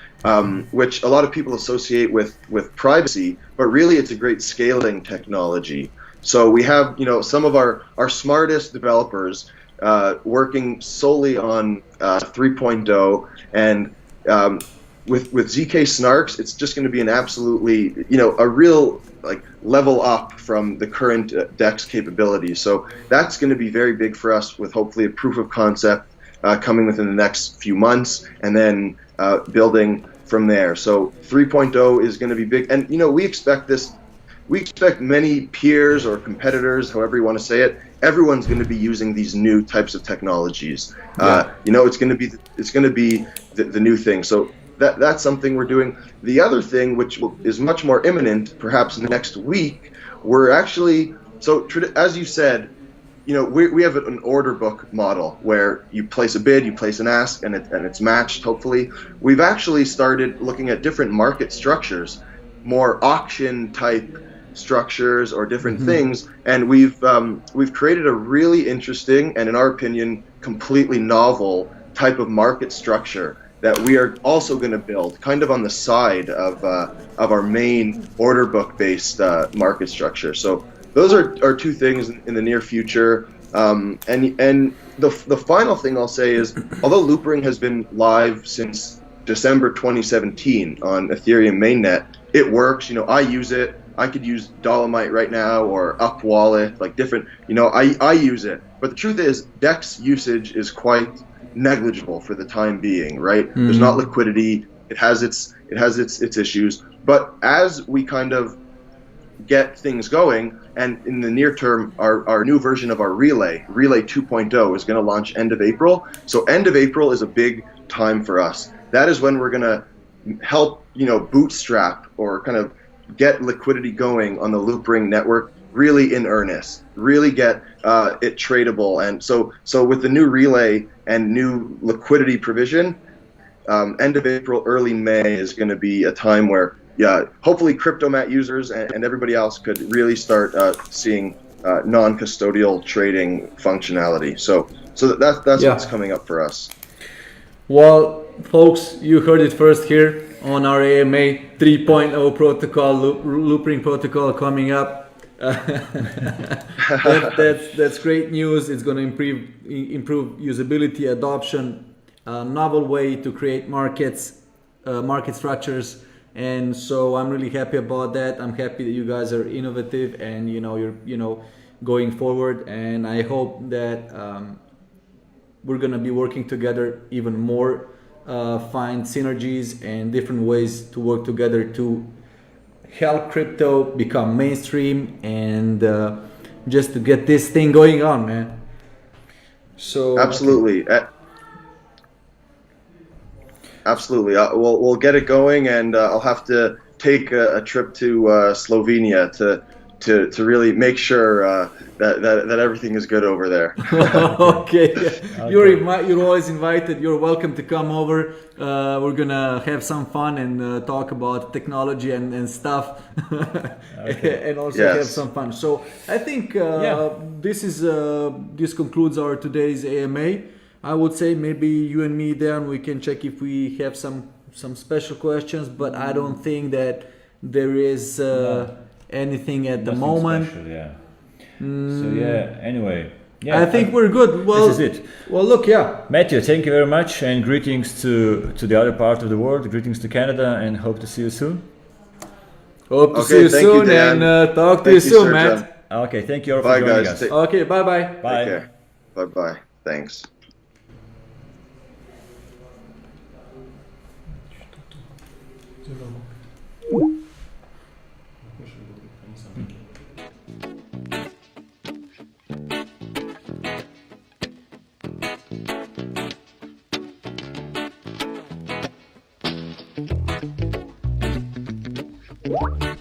which a lot of people associate with privacy, but really it's a great scaling technology. So we have, some of our smartest developers working solely on 3.0, and with ZK snarks, it's just going to be an absolutely, a real level up from the current DEX capabilities. So that's going to be very big for us, with hopefully a proof of concept coming within the next few months, and then building from there. So 3.0 is going to be big, and we expect this. We expect many peers or competitors, however you want to say it, everyone's going to be using these new types of technologies. It's going to be the new thing. So that's something we're doing. The other thing, which is much more imminent, perhaps next week, we're actually, as you said, we have an order book model where you place a bid, you place an ask, and it's matched, hopefully. We've actually started looking at different market structures, more auction type structures or different things, and we've created a really interesting and, in our opinion, completely novel type of market structure that we are also going to build kind of on the side of our main order book based market structure. So those are two things in the near future, and the final thing I'll say is, although Loopring has been live since December 2017 on Ethereum mainnet, it works. I use it. I could use Dolomite right now, or Up Wallet, like different, I use it. But the truth is, DEX usage is quite negligible for the time being, right? There's not liquidity. It has its issues. But as we kind of get things going, and in the near term, our new version of our Relay 2.0 is going to launch end of April. So end of April is a big time for us. That is when we're going to help, bootstrap or kind of get liquidity going on the Loopring network really in earnest, really get it tradable. And so with the new Relay and new liquidity provision, end of April, early May is going to be a time where, hopefully Kriptomat users and everybody else could really start seeing non-custodial trading functionality. So that's what's coming up for us. Well, folks, you heard it first here on our AMA 3.0 protocol, Loopring protocol coming up. That's great news. It's going to improve usability, adoption, a novel way to create market structures, and so I'm really happy about that. I'm happy that you guys are innovative and you're going forward, and I hope that we're going to be working together even more, find synergies and different ways to work together to help crypto become mainstream and just to get this thing going on, man. So absolutely. Absolutely. We'll get it going, and I'll have to take a trip to Slovenia to really make sure that everything is good over there. Okay. You're always invited. You're welcome to come over. We're gonna have some fun and talk about technology and stuff, and also have some fun. So I think this concludes our today's AMA. I would say maybe you and me, Dejan, we can check if we have some special questions, but I don't think that there is anything at the moment. Special, yeah. So anyway. Yeah, I think we're good. Well, this is it. Well, look, Matthew, thank you very much, and greetings to the other part of the world. Greetings to Canada, and hope to see you soon. Hope to see you soon, and talk to you soon, Matt. Okay, thank you all for joining us. Okay, bye-bye. Bye. Take care. Bye-bye. Thanks. What?